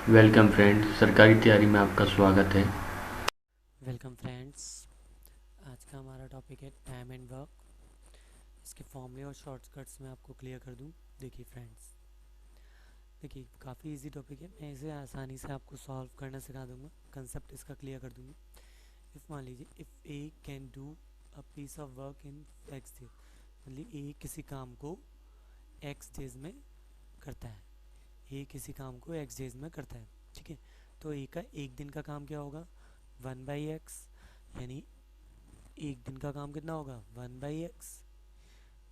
Welcome friends, सरकारी तैयारी में आपका स्वागत है। Welcome friends. आज का हमारा टॉपिक है टाइम एंड वर्क। इसके फॉर्मूले और शॉर्टकट्स मैं आपको क्लियर कर दूं। देखिए फ्रेंड्स, देखिए काफ़ी इजी टॉपिक है, मैं इसे आसानी से आपको सॉल्व करना सिखा दूंगा, कंसेप्ट इसका क्लियर कर दूंगा। इफ़ मान लीजिए if A can do a piece of work in x days, मतलब ए किसी काम को एक्स डेज में करता है। ए किसी काम को एक्स डेज में करता है, ठीक है। तो ए का एक दिन का काम क्या होगा? 1/x, यानी एक दिन का काम कितना होगा? 1/x।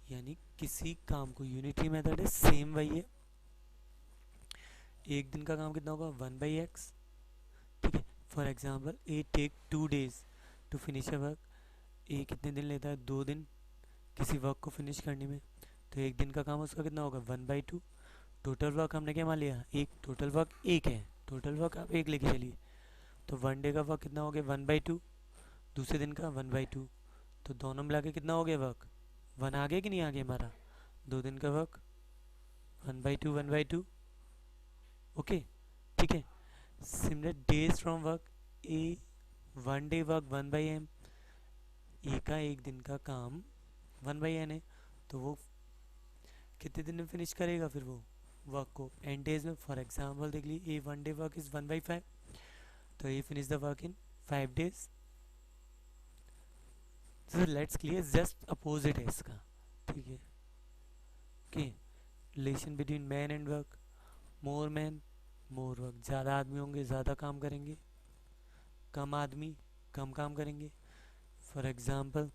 यानी किसी काम को, यूनिटरी मेथड है, सेम वही है। एक दिन का काम कितना होगा? 1/x, ठीक है। For example A take 2 days to finish a work. A कितने दिन लेता है? 2 दिन किसी वर्क को फिनिश करने में। तो एक दिन का काम उसका कितना होगा? 1/2। टोटल वर्क हमने क्या मान लिया? एक। टोटल वर्क एक है, टोटल वर्क आप एक लेके चलिए। तो 1 डे का वर्क कितना हो गया? 1/2। दूसरे दिन का 1/2। तो दोनों मिला के कितना हो गया वर्क? 1 आ गया कि नहीं आ गया हमारा? 2 दिन का वर्क 1/2 1/2। ओके, ठीक है। Similar days from work, A 1 day work 1/m। ए का एक दिन का काम 1/n है, तो वो कितने दिन में फिनिश करेगा फिर वो वर्क को? एन डेज में। फॉर एग्जाम्पल देख लीजिए, ए 1 डे वर्क इज 1/5, तो ये finish the work in 5 days। So let's clear, just opposite है इसका, ठीक है। Okay, relation between man and work, more man more work. ज़्यादा आदमी होंगे ज़्यादा काम करेंगे, कम आदमी कम काम करेंगे। फॉर एग्जाम्पल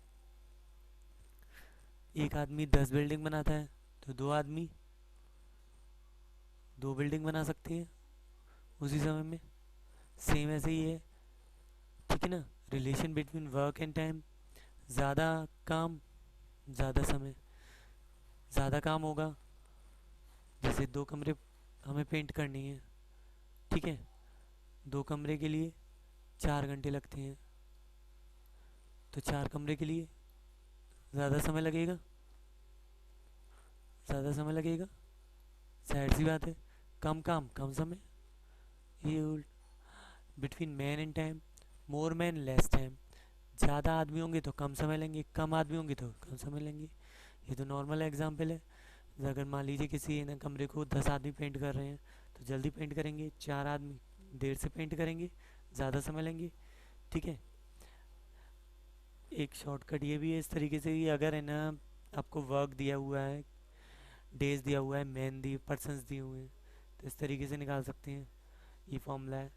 एक आदमी 10 बिल्डिंग बनाता है, तो 2 आदमी 2 बिल्डिंग बना सकते हैं उसी समय में। सेम ऐसे ही है, ठीक है ना। Relation between work and time, ज़्यादा काम ज़्यादा समय। ज़्यादा काम होगा, जैसे 2 कमरे हमें पेंट करनी है, ठीक है। 2 कमरे के लिए 4 घंटे लगते हैं, तो 4 कमरे के लिए ज़्यादा समय लगेगा, ज़्यादा समय लगेगा, जाहिर सी बात है। कम काम कम समय। ये उल्ट between man and time, more man less time. ज़्यादा आदमी होंगे तो कम समय लेंगे, कम आदमी होंगे तो कम समय लेंगे। ये तो नॉर्मल एग्जाम्पल है। अगर मान लीजिए किसी ना कमरे को 10 आदमी पेंट कर रहे हैं, तो जल्दी पेंट करेंगे। 4 आदमी देर से पेंट करेंगे, ज़्यादा समय लेंगे, ठीक है। एक शॉर्टकट ये भी है इस तरीके से कि अगर है ना आपको वर्क दिया हुआ है, डेज दिया हुआ है, मैन दी पर्सनस दिए हुए हैं, तो इस तरीके से निकाल सकते हैं। ये फॉर्मूला है।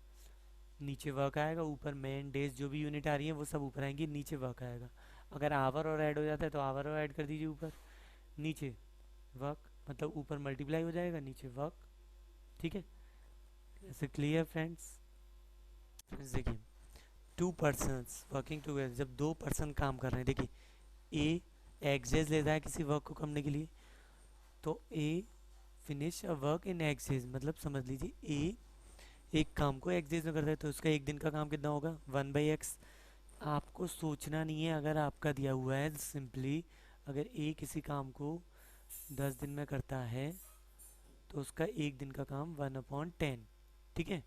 नीचे वर्क आएगा, ऊपर मैन डेज जो भी यूनिट आ रही है वो सब ऊपर आएंगी, नीचे वर्क आएगा। अगर आवर और ऐड हो जाता है तो आवर और ऐड कर दीजिए ऊपर, नीचे वर्क, मतलब ऊपर मल्टीप्लाई हो जाएगा, नीचे वर्क, ठीक है। ऐसे क्लियर फ्रेंड्स? फ्रेंड्स देखिए, 2 पर्सन्स वर्किंग टूगेदर, जब 2 पर्सन काम कर रहे हैं, देखिए ए एक्सेस लेता है किसी वर्क को करने के लिए, तो A finish a work in excess, मतलब समझ लीजिए ए एक काम को एक्सेस में करता है, तो उसका एक दिन का काम कितना होगा? 1/x। आपको सोचना नहीं है, अगर आपका दिया हुआ है सिंपली, अगर ए किसी काम को 10 दिन में करता है, तो उसका एक दिन का काम 1/10, ठीक है।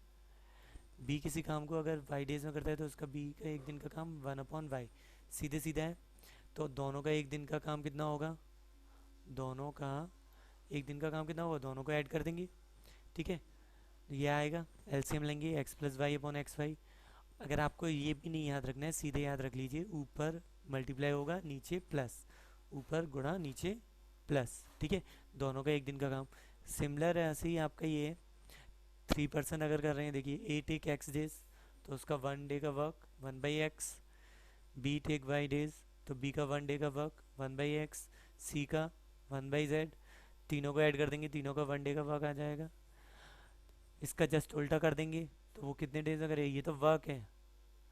बी किसी काम को अगर वाई डेज में करता है, तो उसका बी का एक दिन का काम 1/y। सीधे सीधा है। तो दोनों का एक दिन का काम कितना होगा? दोनों का एक दिन का काम कितना होगा? दोनों को ऐड कर देंगे, ठीक है। ये आएगा, एलसीएम लेंगे, x+y/xy। अगर आपको ये भी नहीं याद रखना है, सीधे याद रख लीजिए, ऊपर मल्टीप्लाई होगा, नीचे प्लस, ऊपर गुणा नीचे प्लस, ठीक है। दोनों का एक दिन का काम। सिमिलर ऐसे ही आपका ये है, 3 पर्सन अगर कर रहे हैं, देखिए ए टेक एक्स डेज, तो उसका 1 डे का work 1/x। B take y days, तो बी का 1 डे का वर्क 1/x। सी का 1/z। तीनों को ऐड कर देंगे, तीनों का 1 डे का वर्क आ जाएगा। इसका जस्ट उल्टा कर देंगे, तो वो कितने डेज अगर ये तो वर्क है,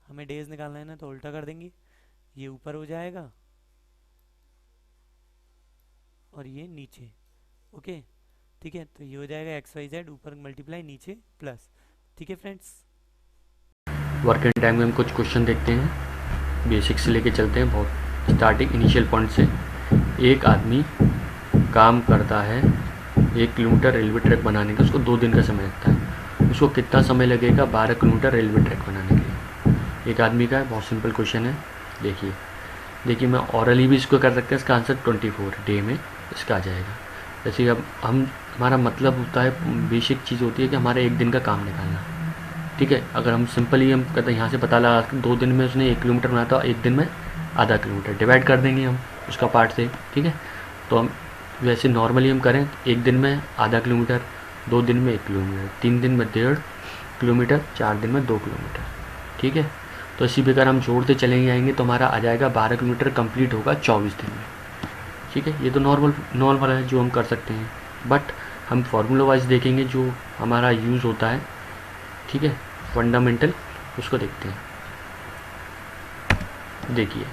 हमें डेज निकालना है ना, तो उल्टा कर देंगे, ये ऊपर हो जाएगा और ये नीचे। ओके, ठीक है। तो ये हो जाएगा XYZ, ऊपर मल्टीप्लाई नीचे प्लस, ठीक है फ्रेंड्स। वर्किंग टाइम में हम कुछ क्वेश्चन देखते हैं, बेसिक से लेके चलते हैं बहुत स्टार्टिंग इनिशियल पॉइंट से। एक आदमी काम करता है 1 किलोमीटर रेलवे ट्रैक बनाने का, उसको 2 दिन का समय लगता है। उसको कितना समय लगेगा 12 किलोमीटर रेलवे ट्रैक बनाने के लिए। एक आदमी का है, बहुत सिंपल क्वेश्चन है। देखिए मैं ऑरली भी इसको कर सकते हैं, इसका आंसर 24 डे में इसका आ जाएगा। जैसे अब हमारा मतलब होता है, बेसिक चीज़ होती है कि हमारे एक दिन का काम निकालना। ठीक है, अगर हम सिंपली हम कहते हैं यहाँ से पता लगा कि 2 दिन में उसने 1 किलोमीटर बनाया था, 1 दिन में आधा किलोमीटर, डिवाइड कर देंगे हम उसका पार्ट से। ठीक है, तो हम वैसे नॉर्मली हम करें 1 दिन में आधा किलोमीटर, 2 दिन में 1 किलोमीटर, 3 दिन में 1.5 किलोमीटर, 4 दिन में 2 किलोमीटर। ठीक है, तो इसी प्रकार हम जोड़ते चले जाएंगे तो हमारा आ जाएगा 12 किलोमीटर कंप्लीट होगा 24 दिन में। ठीक है, ये तो नॉर्मल है जो हम कर सकते हैं, बट हम फार्मूला वाइज देखेंगे जो हमारा यूज़ होता है। ठीक है, फंडामेंटल, उसको देखते हैं। देखिए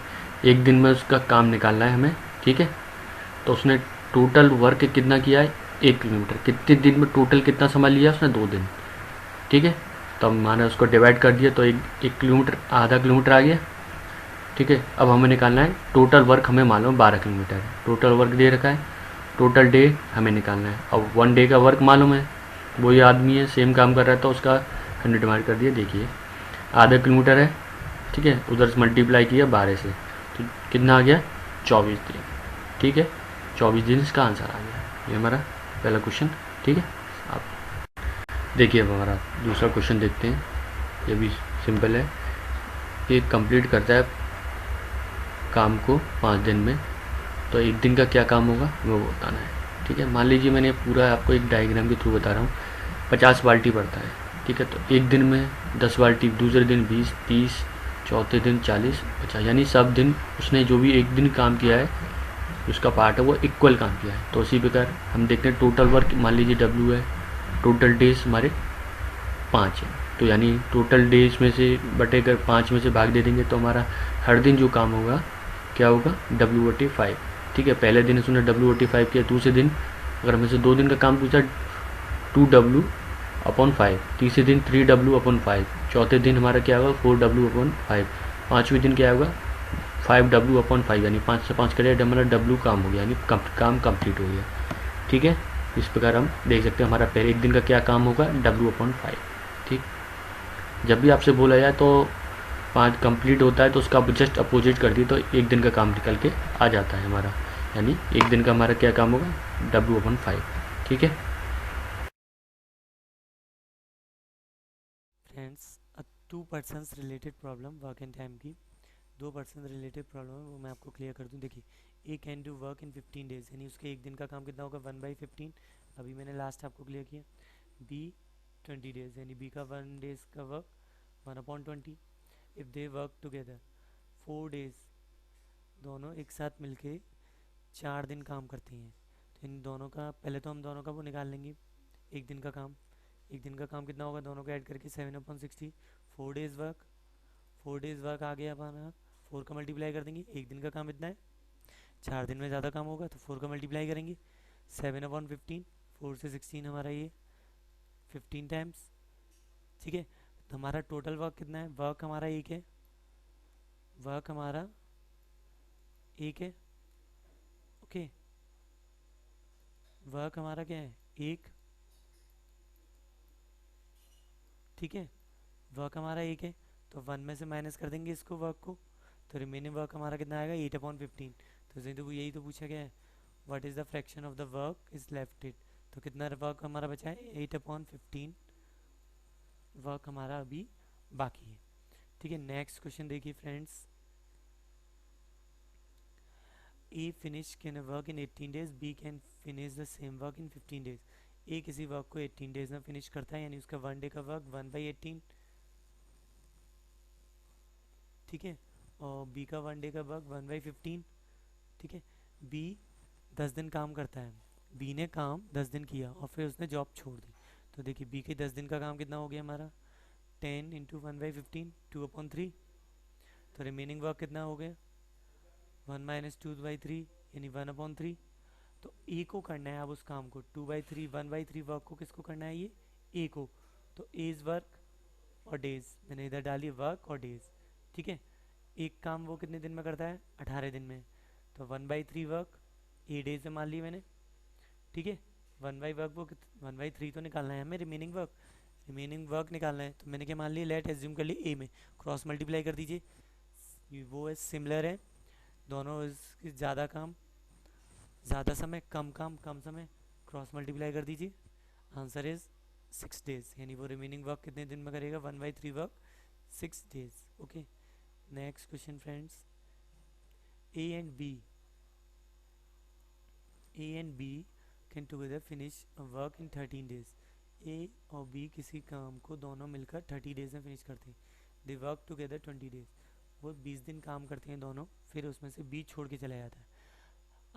1 दिन में उसका काम निकालना है हमें। ठीक है, तो उसने टोटल वर्क कितना किया है 1 किलोमीटर, कितने दिन में टोटल कितना समय लिया उसने 2 दिन। ठीक है, तो मैंने उसको डिवाइड कर दिया तो एक किलोमीटर आधा किलोमीटर आ गया। ठीक है, अब हमें निकालना है टोटल वर्क, हमें मालूम 12 किलोमीटर है, टोटल वर्क दे रखा है, टोटल डे हमें निकालना है। अब 1 डे का वर्क मालूम है, वही आदमी है सेम काम कर रहा है तो उसका 100 डिवाइड कर दिया। देखिए आधा किलोमीटर है। ठीक है, उधर से मल्टीप्लाई किया 12 से, तो कितना आ गया 24 दिन। ठीक है, 24 दिन इसका आंसर आ गया। ये हमारा पहला क्वेश्चन। ठीक है, आप देखिए अब हमारा दूसरा क्वेश्चन देखते हैं। ये भी सिंपल है, ये कंप्लीट करता है काम को 5 दिन में, तो 1 दिन का क्या काम होगा वो बताना है। ठीक है, मान लीजिए मैंने पूरा आपको एक डायग्राम के थ्रू बता रहा हूँ। 50 बाल्टी पड़ता है। ठीक है, तो 1 दिन में 10 बाल्टी, दूसरे दिन 20, 30, चौथे दिन 40, 50, यानी सब दिन उसने जो भी 1 दिन काम किया है उसका पार्ट है वो इक्वल काम किया है। तो उसी प्रकार हम देखते हैं टोटल वर्क, मान लीजिए W है, टोटल डेज हमारे 5 है, तो यानी टोटल डेज में से बटे कर 5 में से भाग दे देंगे तो हमारा हर दिन जो काम होगा क्या होगा W/5। ठीक है, पहले दिन उसने W/5 किया, दूसरे दिन अगर हमें से 2 दिन का काम पूछा 2W/5, तीसरे दिन 3W/5, चौथे दिन हमारा क्या होगा 4W/5, पाँचवें दिन क्या होगा 5W/5, यानी 5 से 5 करें हमारा W काम हो गया, यानी काम कंप्लीट हो गया। ठीक है, इस प्रकार हम देख सकते हैं हमारा पहले 1 दिन का क्या काम होगा W/5। ठीक, जब भी आपसे बोला जाए तो 5 कंप्लीट होता है तो उसका जस्ट अपोजिट कर दिए तो 1 दिन का काम निकल के आ जाता है हमारा, यानी 1 दिन का हमारा क्या काम होगा W/5। ठीक है friends, 2 persons related problem work and time की 2 पर्सन रिलेटेड प्रॉब्लम है, वो मैं आपको क्लियर कर दूं। देखिए, A can do work in 15 days, यानी उसके 1 दिन का काम कितना होगा 1/15, अभी मैंने लास्ट आपको क्लियर किया। बी 20 डेज, यानी बी का 1 डेज का work 1/20। If they work together 4 days, दोनों एक साथ मिलके 4 दिन काम करती हैं, तो इन दोनों का पहले तो हम दोनों का वो निकाल लेंगे 1 दिन का काम। 1 दिन का काम कितना होगा दोनों को ऐड करके 7/60। 4 डेज वर्क, 4 डेज वर्क आ गया अपना, 4 का मल्टीप्लाई कर देंगे। 1 दिन का काम इतना है, 4 दिन में ज़्यादा काम होगा तो 4 का मल्टीप्लाई करेंगे 7/15। 4 से 16 हमारा ये 15 टाइम्स। ठीक है, तो हमारा टोटल वर्क कितना है, वर्क हमारा एक है, वर्क हमारा एक है। ओके, वर्क हमारा क्या है एक। ठीक है, वर्क हमारा एक है, तो 1 में से माइनस कर देंगे इसको वर्क को, तो रिमेनिंग वर्क हमारा कितना आएगा 8/15। तो यही तो पूछा गया है, what is the fraction of the work is lefted, तो कितना वर्क हमारा बचा है 8/15 वर्क हमारा अभी बाकी है। ठीक है, नेक्स्ट क्वेश्चन देखिए friends. A finish can work in 18 days, B can finish the same work in 15 days. A किसी वर्क को 18 डेज में फिनिश करता है, यानी उसका 1 डे का वर्क 1/18। ठीक है, और बी का 1 डे का वर्क 1/15। ठीक है, बी 10 दिन काम करता है, बी ने काम 10 दिन किया और फिर उसने जॉब छोड़ दी। तो देखिए बी के 10 दिन का काम कितना हो गया हमारा 10 × 1/15, 2/3। तो रिमेनिंग वर्क कितना हो गया 1 - 2/3, यानी 1/3। तो ए को करना है अब उस काम को 2/3, 1/3 वर्क को किसको करना है ये ए को, तो एज वर्क और डेज मैंने इधर डाली वर्क और डेज। ठीक है, एक काम वो कितने दिन में करता है 18 दिन में, तो 1/3 वर्क ए डेज में मान ली मैंने। ठीक है, 1/3 तो निकालना है हमें रिमेनिंग वर्क, रिमेनिंग वर्क निकालना है तो मैंने क्या मान लिया, लेट एज्यूम कर ली ए में, क्रॉस मल्टीप्लाई कर दीजिए, वो है सिमिलर है दोनों, ज़्यादा काम ज़्यादा समय, कम काम कम समय, क्रॉस मल्टीप्लाई कर दीजिए, आंसर इज 6 days, यानी वो रिमेनिंग वर्क कितने दिन में करेगा, 1/3 work 6 days। Okay, next question friends, A and B can together finish work in 13 days। A और बी किसी काम को दोनों मिलकर 30 days में फिनिश करते हैं, दे वर्क टुगेदर 20 days, वो 20 दिन काम करते हैं दोनों, फिर उसमें से बी छोड़ के चला जाता है।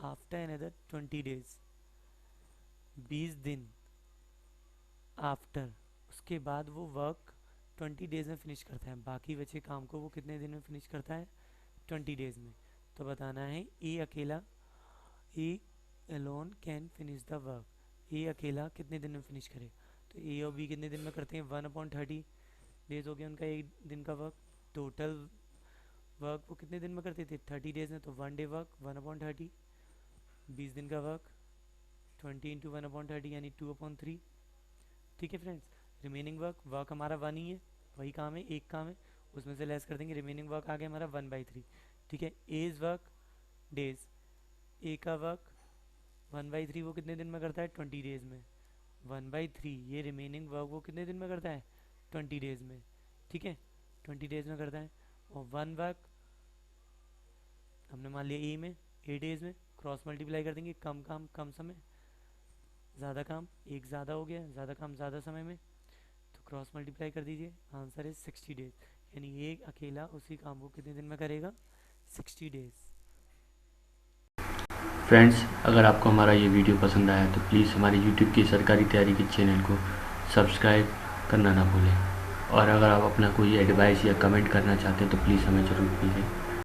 आफ्टर अनदर 20 days, 20 दिन आफ्टर, उसके बाद वो वर्क 20 days में फिनिश करता है, बाकी बचे काम को वो कितने दिन में फिनिश करता है, 20 days में। तो बताना है ए अकेला, A alone can finish the work, A अकेला कितने दिन में फिनिश करे, तो ए और बी कितने दिन में करते हैं, 1/30 days हो गया उनका एक दिन का वर्क, टोटल वर्क वो कितने दिन में करते थे, 30 days में, तो 1 day वर्क 1/30, 20 दिन का वर्क 20 × 1/30 यानी 2/3। ठीक है फ्रेंड्स, रिमेनिंग वर्क हमारा 1 ही है, वही काम है, एक काम है, उसमें से लेस कर देंगे, रिमेनिंग वर्क आ गया हमारा 1/3। ठीक है, एज वर्क डेज, ए का वर्क 1/3 वो कितने दिन में करता है, 20 days में, 1/3 ये रिमेनिंग वर्क वो कितने दिन में करता है, 20 days में। ठीक है, 20 days में करता है, और 1 वर्क हमने मान लिया ए में 8 days में, क्रॉस मल्टीप्लाई कर देंगे, कम काम कम समय, ज़्यादा काम एक ज़्यादा हो गया, ज़्यादा काम ज़्यादा समय में, तो क्रॉस मल्टीप्लाई कर दीजिए, आंसर इज 60 days, यानी एक अकेला उसी काम को कितने दिन में करेगा, 60 days। फ्रेंड्स, अगर आपको हमारा ये वीडियो पसंद आया तो प्लीज़ हमारे यूट्यूब की सरकारी तैयारी के चैनल को सब्सक्राइब करना ना भूलें, और अगर आप अपना कोई एडवाइस या कमेंट करना चाहते हैं तो प्लीज़ हमें ज़रूर कीजिए।